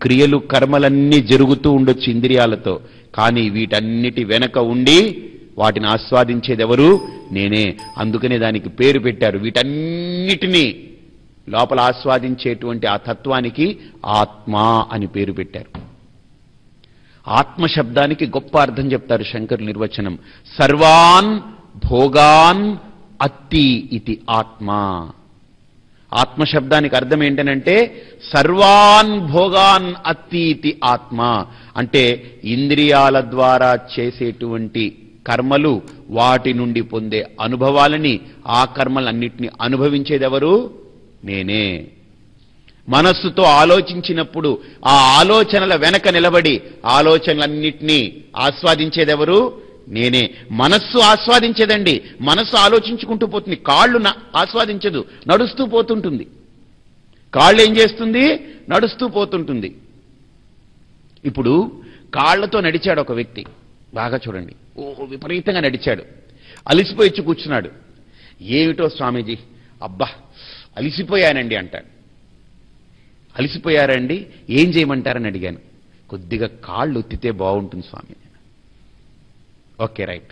క్రియలు కర్మలన్నీ జరుగుతూ ఉండొచ్చు ఇంద్రియాలతో, కానీ వీటన్నిటి వెనక ఉండి వాటిని ఆస్వాదించేది ఎవరు? నేనే. అందుకనే దానికి పేరు పెట్టారు. వీటన్నిటినీ లోపల ఆస్వాదించేటువంటి ఆ తత్వానికి ఆత్మ అని పేరు పెట్టారు. ఆత్మ శబ్దానికి గొప్ప అర్థం చెప్తారు శంకరుల నిర్వచనం. సర్వాన్ భోగాన్ అత్తి ఇది ఆత్మ. ఆత్మ శబ్దానికి అర్థం ఏంటనంటే సర్వాన్ భోగాన్ అత్తి ఇది ఆత్మ. అంటే ఇంద్రియాల ద్వారా చేసేటువంటి కర్మలు, వాటి నుండి పొందే అనుభవాలని, ఆ కర్మలన్నిటినీ అనుభవించేదెవరు? నేనే. మనస్సుతో ఆలోచించినప్పుడు ఆ ఆలోచనల వెనక నిలబడి ఆలోచనలన్నిటినీ ఆస్వాదించేదెవరు? నేనే. మనస్సు ఆస్వాదించేదండి. మనస్సు ఆలోచించుకుంటూ పోతుంది, కాళ్ళు ఆస్వాదించదు, నడుస్తూ పోతుంటుంది. కాళ్ళు ఏం చేస్తుంది? నడుస్తూ పోతుంటుంది. ఇప్పుడు కాళ్లతో నడిచాడు ఒక వ్యక్తి, బాగా చూడండి, విపరీతంగా నడిచాడు, అలిసిపోయి కూర్చున్నాడు. ఏమిటో స్వామీజీ, అబ్బా అలిసిపోయానండి అంటాడు. అలిసిపోయారండి, ఏం చేయమంటారని అడిగాను. కొద్దిగా కాళ్ళు ఒత్తితే బాగుంటుంది స్వామి. Okay right.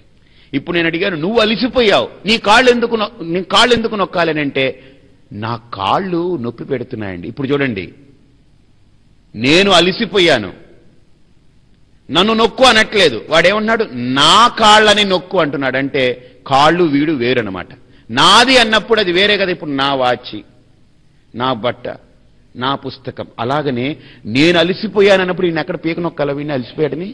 ఇప్పుడు నేను అడిగాను, నువ్వు అలిసిపోయావు, నీ కాళ్ళు ఎందుకు నొక్కాలని అంటే, నా కాళ్ళు నొప్పి పెడుతున్నాయండి. ఇప్పుడు చూడండి, నేను అలిసిపోయాను, నన్ను నొక్కు అనట్లేదు. వాడేమన్నాడు? నా కాళ్ళని నొక్కు అంటున్నాడు. అంటే కాళ్ళు వీడు వేరనమాట. నాది అన్నప్పుడు అది వేరే కదా. ఇప్పుడు నా వాచి, నా బట్ట, నా పుస్తకం. అలాగనే నేను అలిసిపోయానన్నప్పుడు ఈయన ఎక్కడ పీక నొక్కాల? వీడిని అలిసిపోయాడని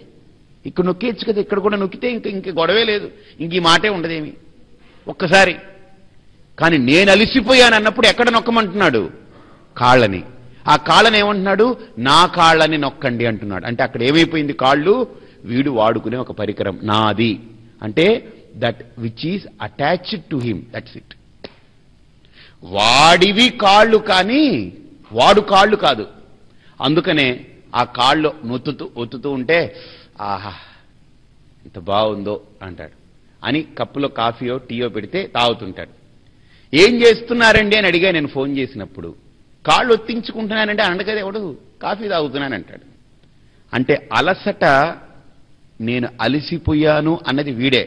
ఇక్కడ నొక్కేయచ్చు కదా. ఇక్కడ కూడా నొక్కితే ఇంక గొడవే లేదు, ఇంక ఈ మాటే ఉండదేమి ఒక్కసారి. కానీ నేను అలిసిపోయానన్నప్పుడు ఎక్కడ నొక్కమంటున్నాడు? కాళ్ళని. ఆ కాళ్ళని ఏమంటున్నాడు? నా కాళ్ళని నొక్కండి అంటున్నాడు. అంటే అక్కడ ఏమైపోయింది? కాళ్ళు వీడు వాడుకునే ఒక పరికరం, నాది. అంటే that which is attached to him, that's it. వాడివి కాళ్ళు, కానీ వాడు కాళ్ళు కాదు. అందుకనే ఆ కాళ్ళు ఒత్తుతూ ఉంటే, ఆహా ఎంత బాగుందో అంటాడు అని కప్పులో కాఫీయో టీయో పెడితే తాగుతుంటాడు. ఏం చేస్తున్నారండి అని అడిగా నేను ఫోన్ చేసినప్పుడు. కాళ్ళు ఒత్తించుకుంటున్నానంటే అనడగదే ఎవడు, కాఫీ తాగుతున్నానంటాడు. అంటే అలసట, నేను అలసిపోయాను అన్నది వీడే.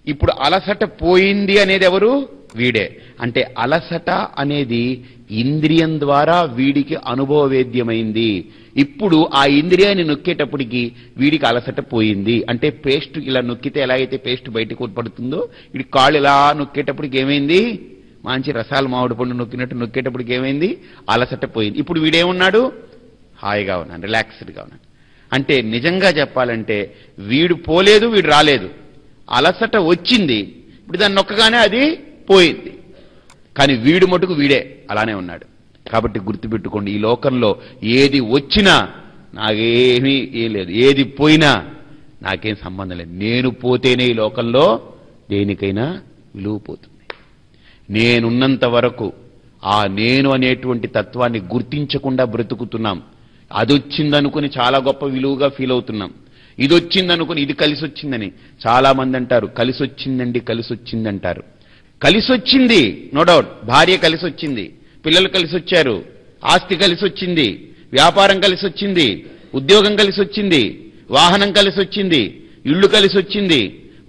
ఇప్పుడు అలసట పోయింది అనేది ఎవరు? వీడే. అంటే అలసట అనేది ఇంద్రియం ద్వారా వీడికి అనుభవవేద్యమైంది. ఇప్పుడు ఆ ఇంద్రియాన్ని నొక్కేటప్పటికి వీడికి అలసట పోయింది. అంటే పేస్ట్ ఇలా నొక్కితే ఎలాగైతే పేస్ట్ బయటకు పడుతుందో, వీడి కాళ్ళు ఇలా నొక్కేటప్పటికి ఏమైంది? మంచి రసాలు మామిడి పండు నొక్కినట్టు నొక్కేటప్పటికి ఏమైంది? అలసట పోయింది. ఇప్పుడు వీడేమన్నాడు? హాయిగా ఉన్నాను, రిలాక్స్డ్గా ఉన్నాను. అంటే నిజంగా చెప్పాలంటే వీడు పోలేదు, వీడు రాలేదు. అలసట వచ్చింది, ఇప్పుడు దాన్ని నొక్కగానే అది పోయింది. కానీ వీడు మటుకు వీడే అలానే ఉన్నాడు. కాబట్టి గుర్తుపెట్టుకోండి, ఈ లోకంలో ఏది వచ్చినా నాకేమీ ఏం లేదు, ఏది పోయినా నాకేం సంబంధం లేదు. నేను పోతేనే ఈ లోకంలో దేనికైనా విలువ పోతుంది. నేనున్నంత వరకు ఆ నేను అనేటువంటి తత్వాన్ని గుర్తించకుండా బ్రతుకుతున్నాం. అది వచ్చిందనుకుని చాలా గొప్ప విలువగా ఫీల్ అవుతున్నాం. ఇది వచ్చిందనుకుని ఇది కలిసి వచ్చిందని చాలా మంది అంటారు. కలిసి వచ్చిందండి, కలిసి వచ్చిందంటారు. కలిసి వచ్చింది, నో డౌట్. భార్య కలిసి వచ్చింది, పిల్లలు కలిసి వచ్చారు, ఆస్తి కలిసి వచ్చింది, వ్యాపారం కలిసి వచ్చింది, ఉద్యోగం కలిసి వచ్చింది, వాహనం కలిసి వచ్చింది, ఇళ్ళు కలిసి వచ్చింది,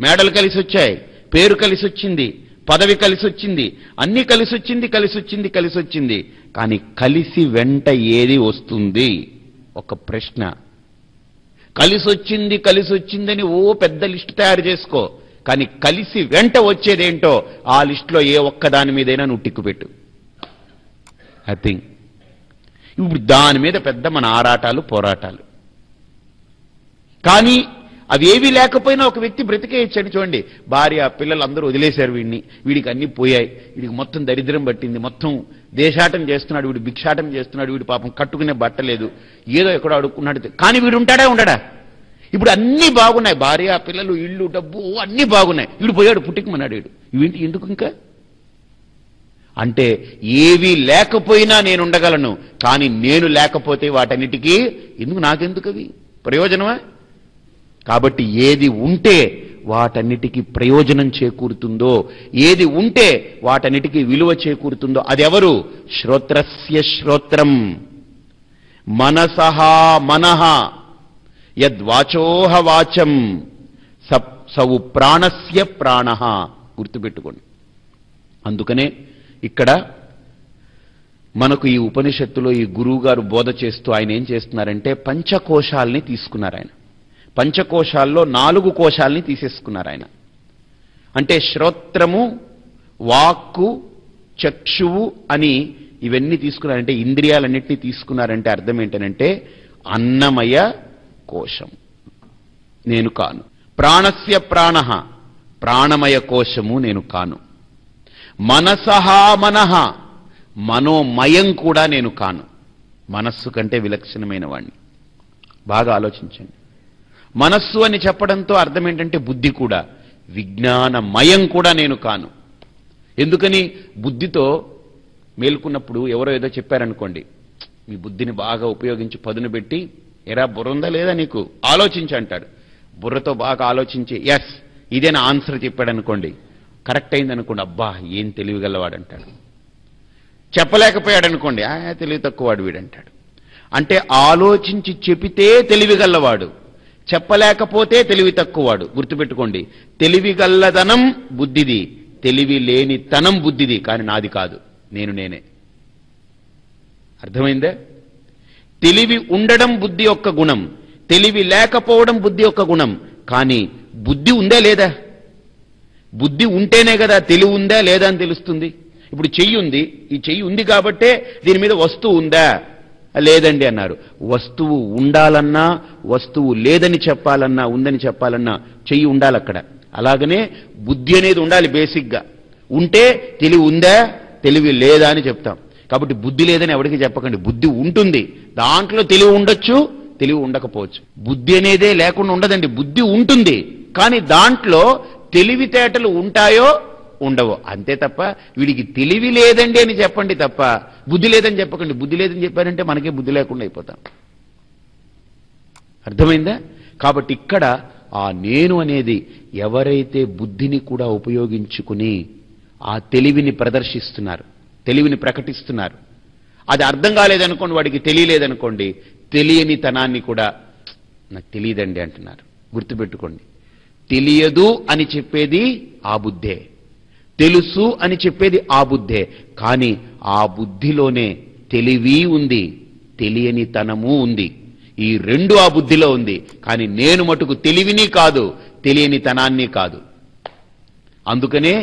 మేడలు కలిసి వచ్చాయి, పేరు కలిసి వచ్చింది, పదవి కలిసి వచ్చింది, అన్నీ కలిసి వచ్చింది, కలిసి వచ్చింది, కలిసి వచ్చింది. కానీ కలిసి వెంట ఏది వస్తుంది? ఒక ప్రశ్న. కలిసి వచ్చింది, కలిసి వచ్చిందని ఓ పెద్ద లిస్టు తయారు చేసుకో, కానీ కలిసి వెంట వచ్చేదేంటో ఆ లిస్టులో ఏ ఒక్కదాని మీదైనా నువ్వు టిక్కు పెట్టు. ఐ థింక్ ఇప్పుడు దాని మీద పెద్ద మన ఆరాటాలు, పోరాటాలు. కానీ అవి ఏవీ లేకపోయినా ఒక వ్యక్తి బ్రతికేయచ్చండి. చూడండి, భార్య పిల్లలు అందరూ వదిలేశారు వీడిని, వీడికి అన్నీ పోయాయి, వీడికి మొత్తం దరిద్రం పట్టింది, మొత్తం దేశాటం చేస్తున్నాడు, వీడు భిక్షాటం చేస్తున్నాడు, వీడు పాపం కట్టుకునే బట్టలేదు, ఏదో ఎక్కడో అడుక్కున్నాడు. కానీ వీడు ఉంటాడా? ఉండడా? ఇప్పుడు అన్నీ బాగున్నాయి, భార్య పిల్లలు ఇళ్ళు డబ్బు అన్నీ బాగున్నాయి, వీడు పోయాడు, పుట్టుకుమన్నాడు. వీడు ఎందుకు ఇంకా? అంటే ఏవి లేకపోయినా నేను ఉండగలను, కానీ నేను లేకపోతే వాటన్నిటికీ ఎందుకు, నాకెందుకు అవి ప్రయోజనమా? కాబట్టి ఏది ఉంటే వాటన్నిటికీ ప్రయోజనం చేకూరుతుందో, ఏది ఉంటే వాటన్నిటికీ విలువ చేకూరుతుందో అదెవరు? శ్రోత్రస్య శ్రోత్రం. మనసః మనః యద్వాచోహ వాచం సవు ప్రాణస్య ప్రాణః. గుర్తుపెట్టుకోండి. అందుకనే ఇక్కడ మనకు ఈ ఉపనిషత్తులో ఈ గురువు గారు బోధ చేస్తూ ఆయన ఏం చేస్తున్నారంటే పంచకోశాల్ని తీసుకున్నారు. ఆయన పంచకోశాల్లో 4 కోశాల్ని తీసేసుకున్నారు ఆయన. అంటే శ్రోత్రము, వాక్కు, చక్షువు అని ఇవన్నీ తీసుకున్నారంటే ఇంద్రియాలన్నింటినీ తీసుకున్నారంటే అర్థం ఏంటనంటే అన్నమయ కోశం నేను కాను. ప్రాణస్య ప్రాణః ప్రాణమయ కోశము నేను కాను. మనసః మనః మనోమయం కూడా నేను కాను. మనస్సు కంటే విలక్షణమైన వాణ్ణి. బాగా ఆలోచించండి. మనస్సు అని చెప్పడంతో అర్థం ఏంటంటే బుద్ధి కూడా. విజ్ఞానమయం కూడా నేను కాను. ఎందుకని? బుద్ధితో మేల్కొన్నప్పుడు ఎవరో ఏదో చెప్పారనుకోండి, మీ బుద్ధిని బాగా ఉపయోగించి పదును పెట్టి ఎరా బుర్ర ఉందా లేదా నీకు ఆలోచించి అంటాడు. బుర్రతో బాగా ఆలోచించి ఎస్ ఇదేనా ఆన్సర్ చెప్పాడు అనుకోండి, కరెక్ట్ అయింది అనుకోండి, అబ్బా ఏం తెలివిగలవాడు అంటాడు. చెప్పలేకపోయాడు అనుకోండి, తెలివి తక్కువవాడు వీడంటాడు. అంటే ఆలోచించి చెబితే తెలివిగల్లవాడు, చెప్పలేకపోతే తెలివి తక్కువవాడు. గుర్తుపెట్టుకోండి. తెలివిగల్లదనం బుద్ధిది, తెలివి లేని తనం బుద్ధిది. కానీ నాది కాదు, నేనే. అర్థమైందే? తెలివి ఉండడం బుద్ధి యొక్క గుణం, తెలివి లేకపోవడం బుద్ధి యొక్క గుణం. కానీ బుద్ధి ఉందా లేదా? బుద్ధి ఉంటేనే కదా తెలివి ఉందా లేదా అని తెలుస్తుంది. ఇప్పుడు చెయ్యి ఉంది, ఈ చెయ్యి ఉంది కాబట్టే దీని మీద వస్తువు ఉందా లేదండి అన్నారు. వస్తువు ఉండాలన్నా, వస్తువు లేదని చెప్పాలన్నా, ఉందని చెప్పాలన్నా చెయ్యి ఉండాలి అక్కడ. అలాగనే బుద్ధి అనేది ఉండాలి బేసిక్గా. ఉంటే తెలివి ఉందా తెలివి లేదా అని చెప్తాం. కాబట్టి బుద్ధి లేదని ఎవరికి చెప్పకండి. బుద్ధి ఉంటుంది, దాంట్లో తెలివి ఉండొచ్చు, తెలివి ఉండకపోవచ్చు. బుద్ధి అనేదే లేకుండా ఉండదండి. బుద్ధి ఉంటుంది, కానీ దాంట్లో తెలివితేటలు ఉంటాయో ఉండవో అంతే తప్ప వీడికి తెలివి లేదండి అని చెప్పండి తప్ప బుద్ధి లేదని చెప్పకండి. బుద్ధి లేదని చెప్పారంటే మనకే బుద్ధి లేకుండా అయిపోతాం. అర్థమైందా? కాబట్టి ఇక్కడ ఆ నేను అనేది ఎవరైతే బుద్ధిని కూడా ఉపయోగించుకుని ఆ తెలివిని ప్రదర్శిస్తున్నారు, తెలివిని ప్రకటిస్తున్నారు, అది అర్థం కాలేదనుకోండి, వాడికి తెలియలేదనుకోండి, తెలియని తనాన్ని కూడా నాకు తెలియదండి అంటున్నారు. గుర్తుపెట్టుకోండి. తెలియదు అని చెప్పేది ఆ బుద్ధే, తెలుసు అని చెప్పేది ఆ బుద్ధే. కానీ ఆ బుద్ధిలోనే తెలివి ఉంది, తెలియని తనము ఉంది. ఈ రెండు ఆ బుద్ధిలో ఉంది. కానీ నేను మటుకు తెలివిని కాదు, తెలియని తనాన్ని కాదు. అందుకనే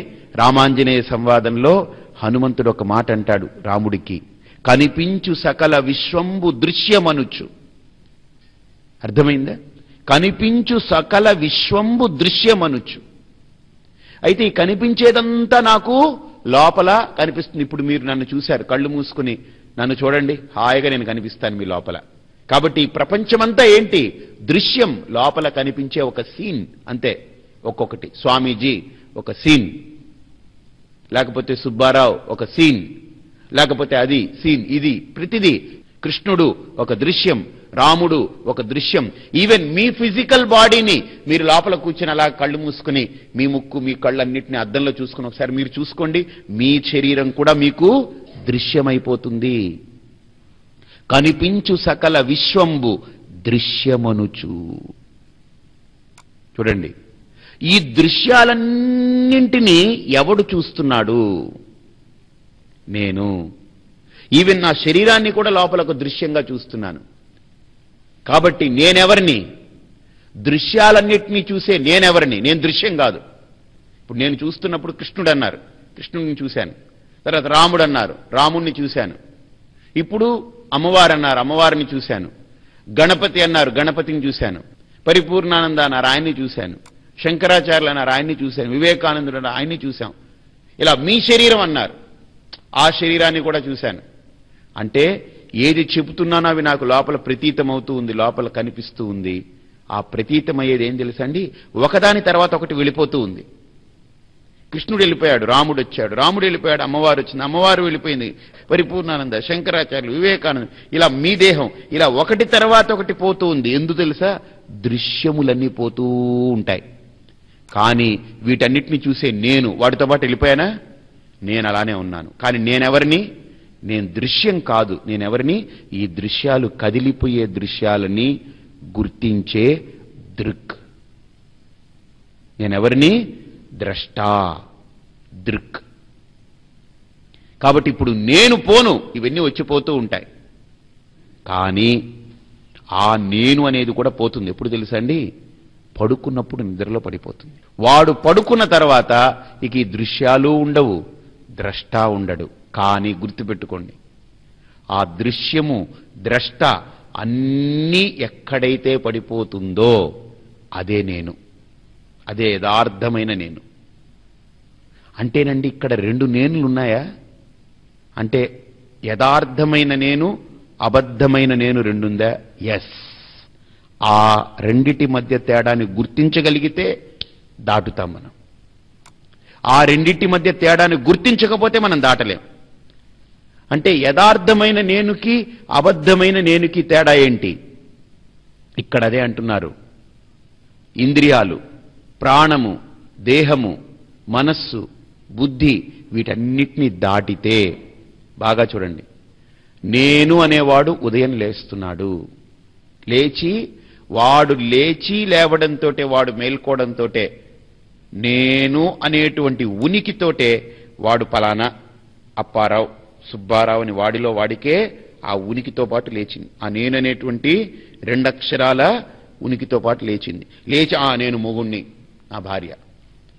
రామాంజనేయ సంవాదంలో హనుమంతుడు ఒక మాట అంటాడు రాముడికి, కనిపించు సకల విశ్వంబు దృశ్యమనుచు. అర్థమైందా? కనిపించు సకల విశ్వంబు దృశ్యమనుచు. అయితే ఈ కనిపించేదంతా నాకు లోపల కనిపిస్తుంది. ఇప్పుడు మీరు నన్ను చూశారు, కళ్ళు మూసుకుని నన్ను చూడండి, హాయిగా నేను కనిపిస్తాను మీ లోపల. కాబట్టి ఈ ప్రపంచమంతా ఏంటి? దృశ్యం, లోపల కనిపించే ఒక సీన్ అంతే. ఒక్కొక్కటి స్వామీజీ ఒక సీన్, లేకపోతే సుబ్బారావు ఒక సీన్, లేకపోతే అది సీన్, ఇది ప్రతిదీ. కృష్ణుడు ఒక దృశ్యం, రాముడు ఒక దృశ్యం. ఈవెన్ మీ ఫిజికల్ బాడీని మీరు లోపల కూర్చొని అలా కళ్ళు మూసుకుని మీ ముక్కు మీ కళ్ళన్నింటినీ అద్దంలో చూసుకుని ఒకసారి మీరు చూసుకోండి, మీ శరీరం కూడా మీకు దృశ్యమైపోతుంది. కనిపించు సకల విశ్వంబు దృశ్యమనుచు. చూడండి, ఈ దృశ్యాలన్నింటినీ ఎవడు చూస్తున్నాడు? నేను. ఈవెన్ నా శరీరాన్ని కూడా లోపల ఒక దృశ్యంగా చూస్తున్నాను. కాబట్టి నేనెవరిని? దృశ్యాలన్నింటినీ చూసే నేనెవరిని? నేను దృశ్యం కాదు. ఇప్పుడు నేను చూస్తున్నప్పుడు కృష్ణుడు అన్నారు, కృష్ణుడిని చూశాను. తర్వాత రాముడు అన్నారు, రాముడిని చూశాను. ఇప్పుడు అమ్మవారు అన్నారు, అమ్మవారిని చూశాను. గణపతి అన్నారు, గణపతిని చూశాను. పరిపూర్ణానంద అన్నారు, ఆయన్ని చూశాను. శంకరాచార్యులు అన్నారు, ఆయన్ని చూశాను. వివేకానందుడు అన్నారు, ఆయన్ని చూశాం. ఇలా మీ శరీరం అన్నారు, ఆ శరీరాన్ని కూడా చూశాను. అంటే ఏది చెబుతున్నానో అవి నాకు లోపల ప్రతీతమవుతూ ఉంది, లోపల కనిపిస్తూ ఉంది. ఆ ప్రతీతమయ్యేది ఏం తెలుసండి? ఒకదాని తర్వాత ఒకటి వెళ్ళిపోతూ ఉంది. కృష్ణుడు వెళ్ళిపోయాడు, రాముడు వచ్చాడు, రాముడు వెళ్ళిపోయాడు, అమ్మవారు వచ్చింది, అమ్మవారు వెళ్ళిపోయింది, పరిపూర్ణానంద, శంకరాచార్యులు, వివేకానంద, ఇలా మీ దేహం ఇలా ఒకటి తర్వాత ఒకటి పోతూ ఉంది. ఎందుకు తెలుసా? దృశ్యములన్నీ పోతూ ఉంటాయి. కానీ వీటన్నిటిని చూసే నేను వాటితో పాటు వెళ్ళిపోయానా? నేను అలానే ఉన్నాను. కానీ నేనెవరిని? నేను దృశ్యం కాదు. నేనెవరిని? ఈ దృశ్యాలు, కదిలిపోయే దృశ్యాలని గుర్తించే దృక్. నేనెవరిని? ద్రష్టా, దృక్. కాబట్టి ఇప్పుడు నేను పోను, ఇవన్నీ వచ్చిపోతూ ఉంటాయి. కానీ ఆ నేను అనేది కూడా పోతుంది. ఎప్పుడు తెలుసండి? పడుకున్నప్పుడు నిద్రలో పడిపోతుంది. వాడు పడుకున్న తర్వాత ఇక ఈ దృశ్యాలు ఉండవు, ద్రష్ట ఉండడు. కానీ గుర్తుపెట్టుకోండి, ఆ దృశ్యము, ద్రష్ట అన్నీ ఎక్కడైతే పడిపోతుందో అదే నేను, అదే యథార్థమైన నేను. అంటేనండి ఇక్కడ రెండు నేనులు ఉన్నాయా? అంటే యథార్థమైన నేను, అబద్ధమైన నేను రెండుందా? ఎస్. ఆ రెండిటి మధ్య తేడాన్ని గుర్తించగలిగితే దాటుతాం మనం. ఆ రెండిటి మధ్య తేడాన్ని గుర్తించకపోతే మనం దాటలేం. అంటే యథార్థమైన నేనుకి, అబద్ధమైన నేనుకి తేడా ఏంటి? ఇక్కడ అదే అంటున్నారు. ఇంద్రియాలు, ప్రాణము, దేహము, మనస్సు, బుద్ధి వీటన్నిటినీ దాటితే, బాగా చూడండి, నేను అనేవాడు ఉదయం లేస్తున్నాడు. వాడు లేచి లేవడంతో, వాడు మేల్కోవడంతో, నేను అనేటువంటి ఉనికితోటే వాడు పలానా అప్పారావు, సుబ్బారావు అని వాడిలో వాడికే ఆ ఉనికితో పాటు లేచింది. ఆ నేను అనేటువంటి రెండక్షరాల ఉనికితో పాటు లేచింది. లేచి నేను మొగుణ్ణి, నా భార్య,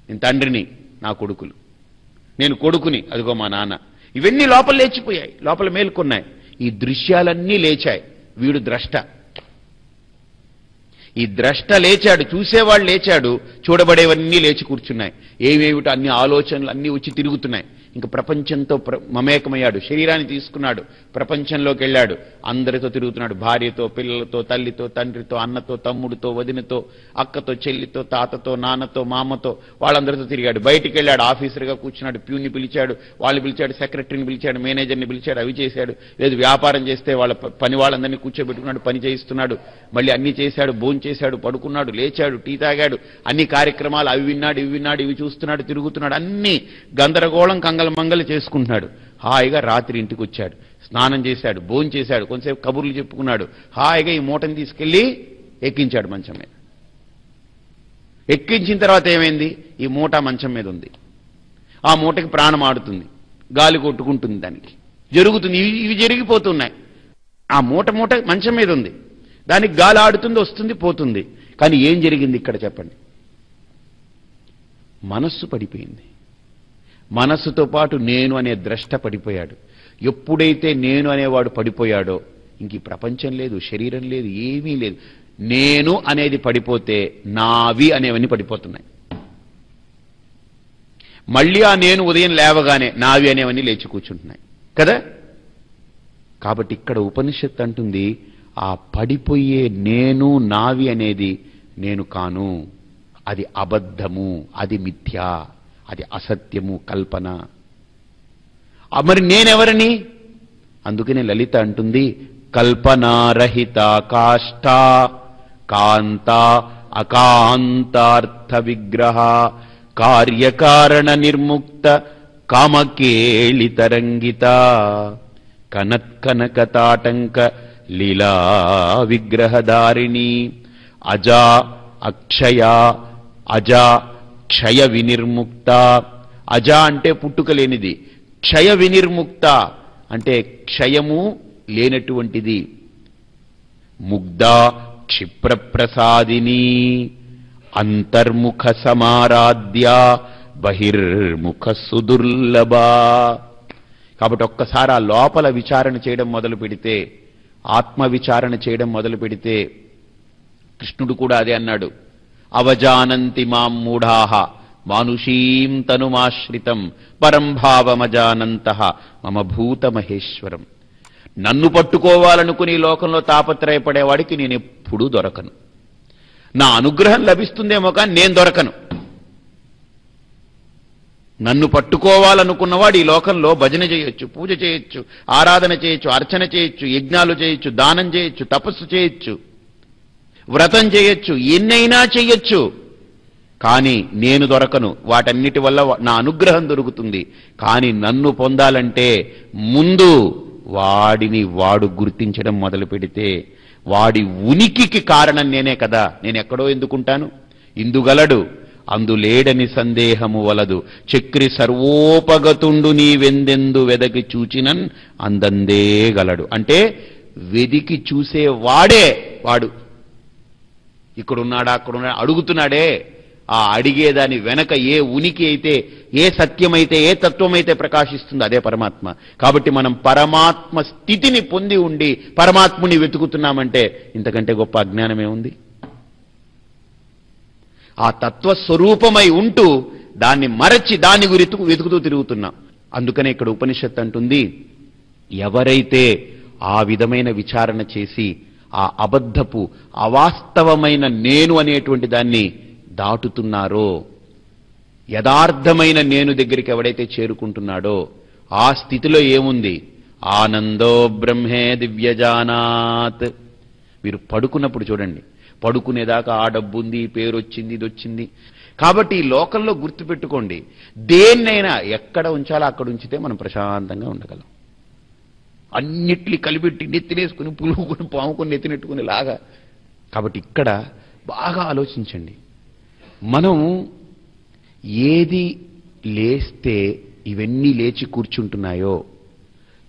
నేను తండ్రిని, నా కొడుకులు, నేను కొడుకుని, అదిగో మా నాన్న, ఇవన్నీ లోపల లేచిపోయాయి, లోపల మేల్కొన్నాయి. ఈ దృశ్యాలన్నీ లేచాయి. వీడు ద్రష్ట. ఈ ద్రష్ట లేచాడు, చూసేవాడు లేచాడు, చూడబడేవన్నీ లేచి కూర్చున్నాయి. ఏవేమిటో అన్ని ఆలోచనలు అన్నీ వచ్చి తిరుగుతున్నాయి. ఇంకా ప్రపంచంతో మమేకమయ్యాడు. శరీరాన్ని తీసుకున్నాడు, ప్రపంచంలోకి వెళ్ళాడు, అందరితో తిరుగుతున్నాడు. భార్యతో, పిల్లలతో, తల్లితో, తండ్రితో, అన్నతో, తమ్ముడితో, వదినతో, అక్కతో, చెల్లితో, తాతతో, నాన్నతో, మామతో, వాళ్ళందరితో తిరిగాడు. బయటికి వెళ్ళాడు, ఆఫీసర్గా కూర్చున్నాడు, ప్యూని పిలిచాడు, వాళ్ళు పిలిచాడు, సెక్రటరీని పిలిచాడు, మేనేజర్ని పిలిచాడు, అవి చేశాడు. లేదు వ్యాపారం చేస్తే వాళ్ళ పని వాళ్ళందరినీ కూర్చోబెట్టుకున్నాడు, పని చేయిస్తున్నాడు. మళ్ళీ అన్ని చేశాడు, భోజనం చేశాడు, పడుకున్నాడు, లేచాడు, టీ తాగాడు, అన్ని కార్యక్రమాలు అవి విన్నాడు, ఇవి విన్నాడు, ఇవి చూస్తున్నాడు, తిరుగుతున్నాడు, అన్ని గందరగోళం మంగళ చేసుకుంటున్నాడు. హాయిగా రాత్రి ఇంటికి వచ్చాడు, స్నానం చేశాడు, భోజనం చేశాడు, కొంతసేపు కబుర్లు చెప్పుకున్నాడు. హాయిగా ఈ మూటని తీసుకెళ్లి ఎక్కించాడు మంచం మీద. ఎక్కించిన తర్వాత ఏమైంది? ఈ మూట మంచం మీద ఉంది. ఆ మూటకి ప్రాణం ఆడుతుంది, గాలి కొట్టుకుంటుంది, దానికి జరుగుతుంది, ఇవి జరిగిపోతున్నాయి. ఆ మూట మంచం మీద ఉంది, దానికి గాలి ఆడుతుంది, వస్తుంది, పోతుంది. కానీ ఏం జరిగింది ఇక్కడ చెప్పండి? మనస్సు పడిపోయింది. మనస్సుతో పాటు నేను అనే ద్రష్ట పడిపోయాడు. ఎప్పుడైతే నేను అనేవాడు పడిపోయాడో ఇంక ఈ ప్రపంచం లేదు, శరీరం లేదు, ఏమీ లేదు. నేను అనేది పడిపోతే నావి అనేవన్నీ పడిపోతున్నాయి. మళ్ళీ ఆ నేను ఉదయం లేవగానే నావి అనేవన్నీ లేచి కూర్చుంటున్నాయి కదా. కాబట్టి ఇక్కడ ఉపనిషత్తు అంటుంది, ఆ పడిపోయే నేను, నావి అనేది నేను కాను, అది అబద్ధము, అది మిథ్యా, అది అసత్యము, కల్పన. మరి నేనెవరిని? అందుకనే లలిత అంటుంది, కల్పనారహిత కాష్ట కాంత అకాంతార్థ విగ్రహ కార్యకారణ నిర్ముక్త కామకేళితరంగిత కనత్కనకతాటంక లీలా విగ్రహధారిణి అజా అక్షయ అజా క్షయ వినిర్ముక్త. అజ అంటే పుట్టుక లేనిది, క్షయ వినిర్ముక్త అంటే క్షయము లేనటువంటిది. ముగ్ధ క్షిప్రప్రసాదిని అంతర్ముఖ సమారాధ్య బహిర్ముఖ సుదుర్లభ. కాబట్టి ఒక్కసారి ఆ లోపల విచారణ చేయడం మొదలు పెడితే, ఆత్మ విచారణ చేయడం మొదలు పెడితే, కృష్ణుడు కూడా అదే అన్నాడు, అవజానంతి మాం మూఢాః మానుషీం తనుమాశ్రితం పరం భావమజానంతః మమ భూతమహేశ్వరం. నన్ను పట్టుకోవాలనుకుని లోకంలో తాపత్రయపడేవాడికి నేను ఎప్పుడూ దొరకను. నా అనుగ్రహం లభిస్తుందేమో కానీ నేను దొరకను. నన్ను పట్టుకోవాలనుకున్నవాడు ఈ లోకంలో భజన చేయొచ్చు, పూజ చేయొచ్చు, ఆరాధన చేయొచ్చు, అర్చన చేయొచ్చు, యజ్ఞాలు చేయొచ్చు, దానం చేయొచ్చు, తపస్సు చేయొచ్చు, వ్రతం చేయొచ్చు, ఎన్నైనా చెయ్యొచ్చు. కానీ నేను దొరకను. వాటన్నిటి వల్ల నా అనుగ్రహం దొరుకుతుంది. కానీ నన్ను పొందాలంటే ముందు వాడిని వాడు గుర్తించడం మొదలు పెడితే, వాడి ఉనికికి కారణం నేనే కదా. నేను ఎక్కడో ఎందుకుంటాను? ఇందుగలడు అందులేడని సందేహము వలదు, చక్రి సర్వోపగతుండు నీవెందెందు వెదకి చూచినన్ అందందే గలడు. అంటే వెదికి చూసే వాడే వాడు. ఇక్కడున్నాడా అక్కడున్నాడా అడుగుతున్నాడే, ఆ అడిగేదాని వెనక ఏ ఉనికి అయితే, ఏ సత్యమైతే, ఏ తత్వమైతే ప్రకాశిస్తుందో అదే పరమాత్మ. కాబట్టి మనం పరమాత్మ స్థితిని పొంది ఉండి పరమాత్ముని వెతుకుతున్నామంటే ఇంతకంటే గొప్ప అజ్ఞానమే ఉంది? ఆ తత్వస్వరూపమై ఉంటూ దాన్ని మరచి దాన్ని వెతుకుతూ తిరుగుతున్నాం. అందుకనే ఇక్కడ ఉపనిషత్తు అంటుంది, ఎవరైతే ఆ విధమైన విచారణ చేసి ఆ అబద్ధపు అవాస్తవమైన నేను అనేటువంటి దాన్ని దాటుతున్నారో, యథార్థమైన నేను దగ్గరికి ఎవడైతే చేరుకుంటున్నాడో ఆ స్థితిలో ఏముంది? ఆనందో బ్రహ్మే దివ్యజానాత్. మీరు పడుకున్నప్పుడు చూడండి, పడుకునేదాకా ఆ డబ్బు ఉంది, పేరు వచ్చింది, ఇది వచ్చింది. కాబట్టి ఈ లోకంలో గుర్తుపెట్టుకోండి, దేన్నైనా ఎక్కడ ఉంచాలో అక్కడ ఉంచితే మనం ప్రశాంతంగా ఉండగలం. అన్నిటినీ కలిపెట్టి నెత్తినేసుకుని పులుగుని పాముకొని నెత్తినెట్టుకుని లాగా. కాబట్టి ఇక్కడ బాగా ఆలోచించండి. మనం ఏది లేస్తే ఇవన్నీ లేచి కూర్చుంటున్నాయో,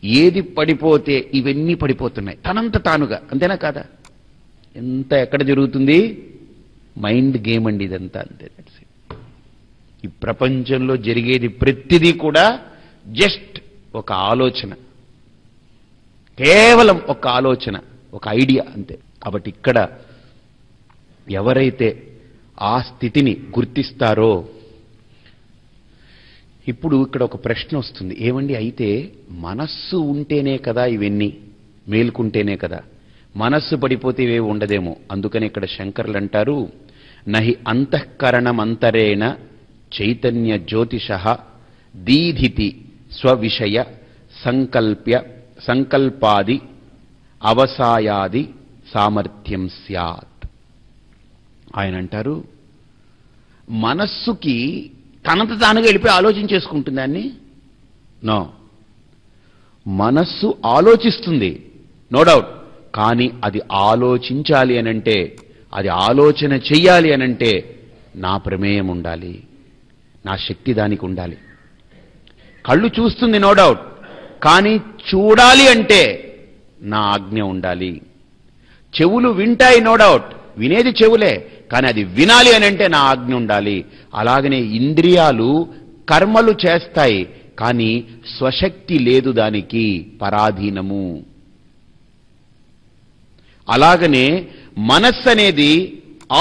ఏది పడిపోతే ఇవన్నీ పడిపోతున్నాయి తనంత తానుగా. అంతేనా కాదా? ఎంత ఎక్కడ జరుగుతుంది? మైండ్ గేమ్ అండి ఇదంతా. అంతే. ఈ ప్రపంచంలో జరిగేది ప్రతిదీ కూడా జస్ట్ ఒక ఆలోచన, కేవలం ఒక ఆలోచన, ఒక ఐడియా అంతే. కాబట్టి ఇక్కడ ఎవరైతే ఆ స్థితిని గుర్తిస్తారో, ఇప్పుడు ఇక్కడ ఒక ప్రశ్న వస్తుంది, ఏమండి అయితే మనస్సు ఉంటేనే కదా ఇవన్నీ, మేల్కుంటేనే కదా, మనస్సు పడిపోతే ఇవే ఉండదేమో. అందుకని ఇక్కడ శంకర్లు అంటారు, నహి అంతఃకరణమంతరేణ చైతన్య జ్యోతిషః దీధితి స్వవిషయ సంకల్పాది అవసాయాది సామర్థ్యం స్యాత్. ఆయన అంటారు, మనస్సుకి తనంత తానుగా వెళ్ళిపోయి ఆలోచించేసుకుంటుంది దాన్ని. నో, మనస్సు ఆలోచిస్తుంది, నో డౌట్. కానీ అది ఆలోచించాలి అనంటే, అది ఆలోచన చెయ్యాలి అనంటే నా ప్రమేయం ఉండాలి, నా శక్తి దానికి ఉండాలి. కళ్ళు చూస్తుంది, నో డౌట్. కానీ చూడాలి అంటే నా ఆజ్ఞ ఉండాలి. చెవులు వింటాయి, నో డౌట్. వినేది చెవులే, కానీ అది వినాలి అని అంటే నా ఆజ్ఞ ఉండాలి. అలాగనే ఇంద్రియాలు కర్మలు చేస్తాయి, కానీ స్వశక్తి లేదు దానికి, పరాధీనము. అలాగనే మనస్సు అనేది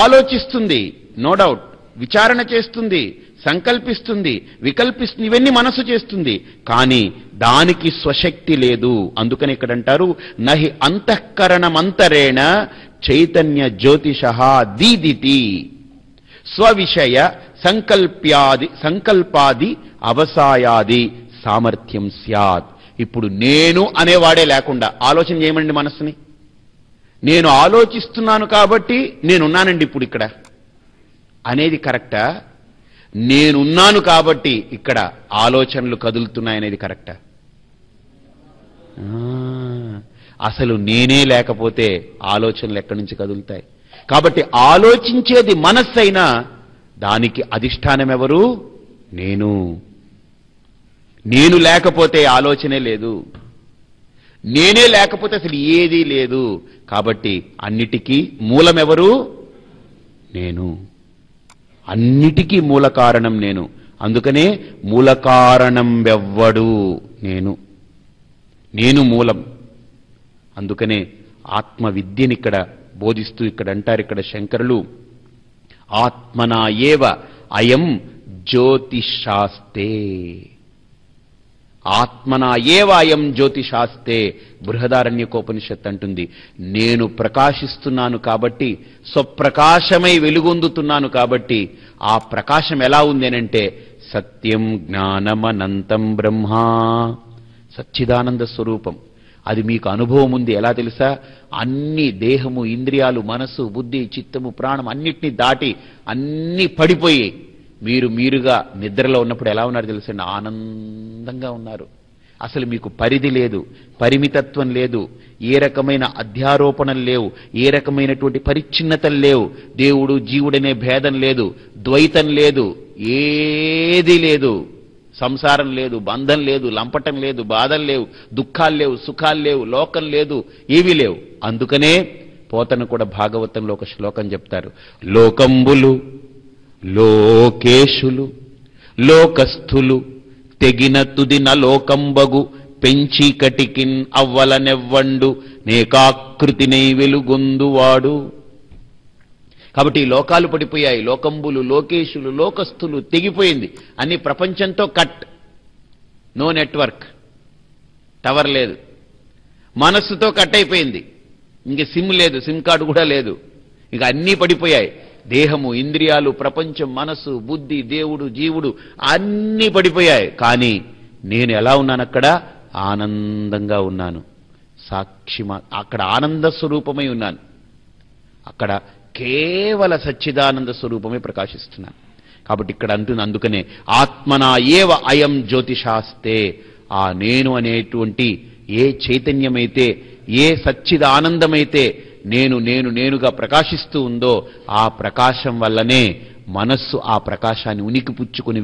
ఆలోచిస్తుంది, నో డౌట్, విచారణ చేస్తుంది, సంకల్పిస్తుంది, వికల్పిస్తుంది, ఇవన్నీ మనస్సు చేస్తుంది, కానీ దానికి స్వశక్తి లేదు. అందుకని ఇక్కడ అంటారు, నహి అంతఃకరణమంతరేణ చైతన్య జ్యోతిషః దీదితి స్వవిషయ సంకల్పాది అవసాయాది సామర్థ్యం స్యాత్. ఇప్పుడు నేను అనేవాడే లేకుండా ఆలోచన చేయమండి మనస్సుని. నేను ఆలోచిస్తున్నాను కాబట్టి నేనున్నానండి ఇప్పుడు ఇక్కడ అనేది కరెక్టా? నేనున్నాను కాబట్టి ఇక్కడ ఆలోచనలు కదులుతున్నాయనేది కరెక్టా? అసలు నేనే లేకపోతే ఆలోచనలు ఎక్కడి నుంచి కదులుతాయి? కాబట్టి ఆలోచించేది మనస్సు అయినా దానికి అధిష్టానం ఎవరు? నేను. నేను లేకపోతే ఆలోచనే లేదు, నేనే లేకపోతే అసలు ఏదీ లేదు. కాబట్టి అన్నిటికీ మూలం ఎవరు? నేను. అన్నిటికీ మూల కారణం నేను. అందుకనే మూల కారణం వెవ్వడు, నేను. నేను మూలం. అందుకనే ఆత్మ విద్యని ఇక్కడ బోధిస్తూ ఇక్కడ అంటారు, ఇక్కడ శంకరులు, ఆత్మనా ఏవ అయం జ్యోతిషాస్తే. ఆత్మనా ఏవ అయం జ్యోతిషాస్తే. బృహదారణ్యకోపనిషత్ అంటుంది, నేను ప్రకాశిస్తున్నాను కాబట్టి, స్వప్రకాశమై వెలుగొందుతున్నాను కాబట్టి, ఆ ప్రకాశం ఎలా ఉంది అనంటే సత్యం జ్ఞానమనంతం బ్రహ్మ, సచ్చిదానంద స్వరూపం. అది మీకు అనుభవం ఉంది. ఎలా తెలుసా? అన్ని దేహము, ఇంద్రియాలు, మనసు, బుద్ధి, చిత్తము, ప్రాణం అన్నిటినీ దాటి అన్నీ పడిపోయి మీరుగా నిద్రలో ఉన్నప్పుడు ఎలా ఉన్నారు తెలుసండి? ఆనందంగా ఉన్నారు. అసలు మీకు పరిధి లేదు, పరిమితత్వం లేదు, ఏ రకమైన అధ్యారోపణలు లేవు, ఏ రకమైనటువంటి పరిచ్ఛిన్నతలు లేవు, దేవుడు జీవుడనే భేదం లేదు, ద్వైతం లేదు, ఏది లేదు, సంసారం లేదు, బంధం లేదు, లంపటం లేదు, బాధలు లేవు, దుఃఖాలు లేవు, సుఖాలు లేవు, లోకం లేదు, ఏవీ లేవు. అందుకనే పోతన కూడా భాగవతంలో ఒక శ్లోకం చెప్తారు. లోకంబులు లోకేశులు లోకస్థులు తెగిన తుదిన లోకంబగు పెంచి కటికిన్ అవ్వలనెవ్వండు నేకాకృతినై వెలుగొందువాడు. కాబట్టి లోకాలు పడిపోయాయి. లోకంబులు, లోకేశులు, లోకస్థులు తెగిపోయింది. అన్ని ప్రపంచంతో కట్, నో నెట్వర్క్, టవర్ లేదు. మనస్సుతో కట్ అయిపోయింది. ఇంక సిమ్ లేదు, సిమ్ కార్డు కూడా లేదు. ఇక అన్నీ పడిపోయాయి. దేహము, ఇంద్రియాలు, ప్రపంచం, మనస్సు, బుద్ధి, దేవుడు, జీవుడు అన్నీ పడిపోయాయి. కానీ నేను ఎలా ఉన్నాను? అక్కడ ఆనందంగా ఉన్నాను. అక్కడ ఆనంద స్వరూపమై ఉన్నాను. అక్కడ కేవల సచ్చిదానంద స్వరూపమే ప్రకాశిస్తున్నాను. కాబట్టి ఇక్కడ అందుకనే ఆత్మనా ఏవ అయం జ్యోతిషాస్తే, ఆ నేను అనేటువంటి ఏ చైతన్యమైతే, ఏ సచ్చిదానందమైతే నేనుగా ప్రకాశిస్తూ ఉందో ఆ ప్రకాశం వల్లనే మనస్సు ఆ ప్రకాశాన్ని ఉనికి పుచ్చుకొని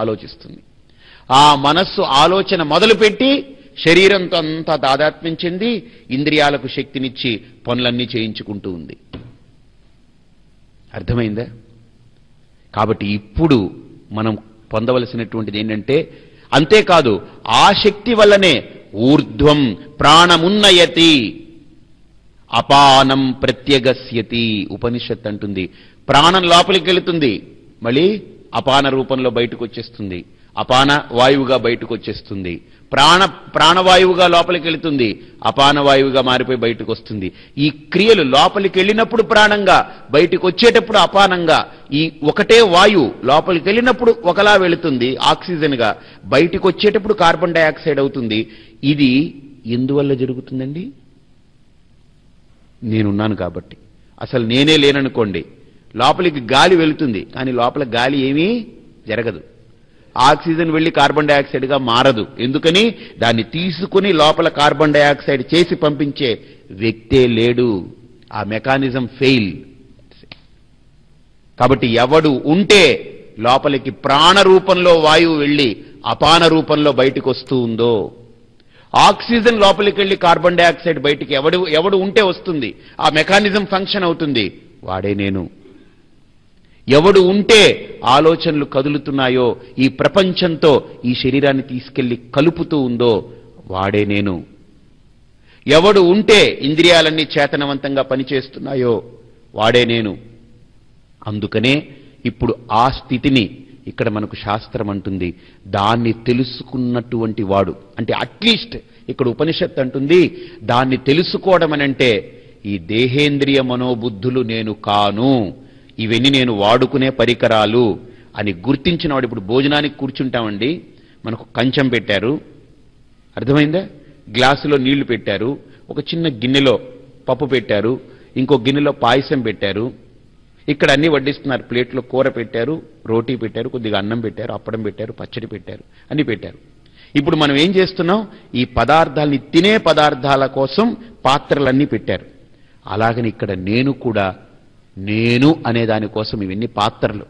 ఆలోచిస్తుంది. ఆ మనస్సు ఆలోచన మొదలుపెట్టి శరీరంతో అంతా తాదాత్మ్యం చెంది ఇంద్రియాలకు శక్తినిచ్చి పనులన్నీ చేయించుకుంటూ ఉంది. అర్థమైందా? కాబట్టి ఇప్పుడు మనం పొందవలసినటువంటిది ఏంటంటే, అంతేకాదు ఆ శక్తి వల్లనే ఊర్ధ్వం ప్రాణమున్నయతి అపానం ప్రత్యగస్యతి. ఉపనిషత్ అంటుంది ప్రాణం లోపలికి వెళుతుంది, మళ్ళీ అపాన రూపంలో బయటకు వచ్చేస్తుంది, అపాన వాయువుగా బయటకు వచ్చేస్తుంది, ప్రాణవాయువుగా లోపలికి వెళుతుంది, అపాన వాయువుగా మారిపోయి బయటకు వస్తుంది. ఈ క్రియలు లోపలికి వెళ్ళినప్పుడు ప్రాణంగా, బయటకు వచ్చేటప్పుడు అపానంగా, ఈ ఒకటే వాయువు లోపలికి వెళ్ళినప్పుడు ఒకలా వెళుతుంది ఆక్సిజన్గా, బయటకు వచ్చేటప్పుడు కార్బన్ డైఆక్సైడ్ అవుతుంది. ఇది ఎందువల్ల జరుగుతుందండి? నేనున్నాను కాబట్టి. అసలు నేనే లేననుకోండి, లోపలికి గాలి వెళుతుంది కానీ లోపల గాలి ఏమీ జరగదు. ఆక్సిజన్ వెళ్ళి కార్బన్ డైఆక్సైడ్గా మారదు. ఎందుకని? దాన్ని తీసుకుని లోపల కార్బన్ డైఆక్సైడ్ చేసి పంపించే వ్యక్తే లేడు. ఆ మెకానిజం ఫెయిల్. కాబట్టి ఎవడు ఉంటే లోపలికి ప్రాణ రూపంలో వాయువు వెళ్ళి అపాన రూపంలో బయటకు వస్తూ ఉందో, ఆక్సిజన్ లోపలికి వెళ్ళి కార్బన్ డైఆక్సైడ్ బయటికి ఎవడు ఉంటే వస్తుంది, ఆ మెకానిజం ఫంక్షన్ అవుతుంది, వాడే నేను. ఎవడు ఉంటే ఆలోచనలు కదులుతున్నాయో, ఈ ప్రపంచంతో ఈ శరీరాన్ని తీసుకెళ్లి కలుపుతూ ఉందో, వాడే నేను. ఎవడు ఉంటే ఇంద్రియాలన్నీ చేతనవంతంగా పనిచేస్తున్నాయో, వాడే నేను. అందుకనే ఇప్పుడు ఆ స్థితిని ఇక్కడ మనకు శాస్త్రం అంటుంది, దాన్ని తెలుసుకున్నటువంటి వాడు, అంటే అట్లీస్ట్ ఇక్కడ ఉపనిషత్ అంటుంది దాన్ని తెలుసుకోవడం అనంటే ఈ దేహేంద్రియ మనోబుద్ధులు నేను కాను, ఇవన్నీ నేను వాడుకునే పరికరాలు అని గుర్తించిన వాడు. ఇప్పుడు భోజనానికి కూర్చుంటామండి, మనకు కంచం పెట్టారు, అర్థమైందా? గ్లాసులో నీళ్లు పెట్టారు, ఒక చిన్న గిన్నెలో పప్పు పెట్టారు, ఇంకో గిన్నెలో పాయసం పెట్టారు, ఇక్కడ అన్ని వడ్డిస్తున్నారు. ప్లేట్లో కూర పెట్టారు, రోటీ పెట్టారు, కొద్దిగా అన్నం పెట్టారు, అప్పడం పెట్టారు, పచ్చడి పెట్టారు, అన్ని పెట్టారు. ఇప్పుడు మనం ఏం చేస్తున్నాం? ఈ పదార్థాలని, తినే పదార్థాల కోసం పాత్రలన్నీ పెట్టారు. అలాగని ఇక్కడ నేను కూడా, నేను అనే దానికోసం ఇవన్నీ పాత్రలు.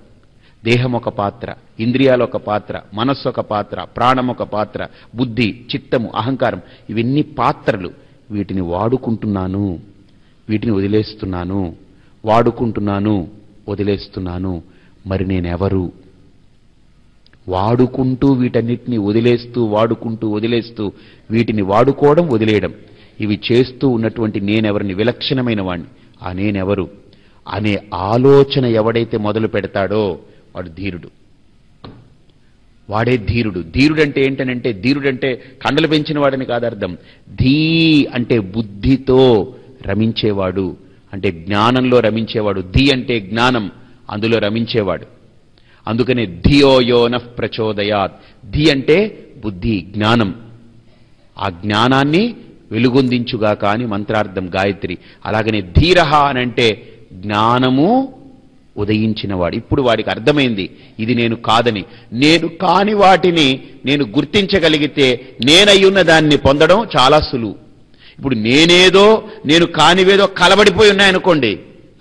దేహం ఒక పాత్ర, ఇంద్రియాలు ఒక పాత్ర, మనస్సు ఒక పాత్ర, ప్రాణం ఒక పాత్ర, బుద్ధి, చిత్తము, అహంకారం, ఇవన్నీ పాత్రలు. వీటిని వాడుకుంటున్నాను, వీటిని వదిలేస్తున్నాను, వాడుకుంటున్నాను, వదిలేస్తున్నాను. మరి నేనెవరు? వాడుకుంటూ వీటన్నిటిని వదిలేస్తూ, వాడుకుంటూ వదిలేస్తూ, వీటిని వాడుకోవడం, వదిలేయడం, ఇవి చేస్తూ ఉన్నటువంటి నేనెవరిని, విలక్షణమైన వాణ్ణి. ఆ నేనెవరు అనే ఆలోచన ఎవడైతే మొదలు పెడతాడో వాడు ధీరుడు. వాడే ధీరుడు. ధీరుడంటే ఏంటనంటే, ధీరుడంటే కండలు పెంచిన వాడని కాదు అర్థం. ధీ అంటే బుద్ధితో రమించేవాడు, అంటే జ్ఞానంలో రమించేవాడు. ధీ అంటే జ్ఞానం, అందులో రమించేవాడు. అందుకనే ధియో యోనః ప్రచోదయాత్. ధీ అంటే బుద్ధి, జ్ఞానం. ఆ జ్ఞానాన్ని వెలుగొందించుగాక అని మంత్రార్థం గాయత్రి. అలాగనే ధీరహ అనంటే జ్ఞానము ఉదయించినవాడు. ఇప్పుడు వాడికి అర్థమైంది ఇది నేను కాదని. నేను కాని వాటిని నేను గుర్తించగలిగితే నేనయ్యున్న దాన్ని పొందడం చాలా సులువు. ఇప్పుడు నేను కానివేదో కలబడిపోయి ఉన్నాయనుకోండి,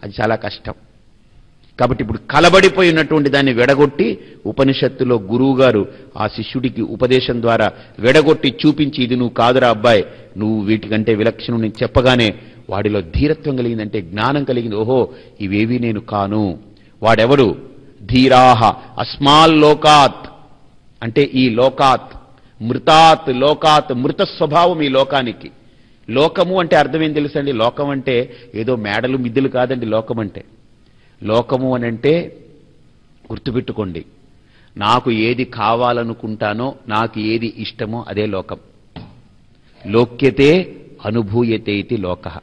అది చాలా కష్టం. కాబట్టి ఇప్పుడు కలబడిపోయి ఉన్నటువంటి దాన్ని వెడగొట్టి ఉపనిషత్తులో గురువు గారు ఆ శిష్యుడికి ఉపదేశం ద్వారా వెడగొట్టి చూపించి, ఇది నువ్వు కాదురా అబ్బాయి, నువ్వు వీటికంటే విలక్షణుని చెప్పగానే వాడిలో ధీరత్వం కలిగిందంటే జ్ఞానం కలిగింది. ఓహో, ఇవేవి నేను కాను. వాడెవడు? ధీరాహ అస్మాల్లోకాత్ అంటే ఈ లోకాత్, మృతాత్ లోకాత్, మృత స్వభావం ఈ లోకానికి. లోకము అంటే అర్థం ఏం తెలుసండి? లోకం అంటే ఏదో మేడలు మిద్దెలు కాదండి. లోకము అనంటే గుర్తుపెట్టుకోండి, నాకు ఏది కావాలనుకుంటానో, నాకు ఏది ఇష్టమో అదే లోకం. లోక్యతే అనుభూయతే ఇది లోకః.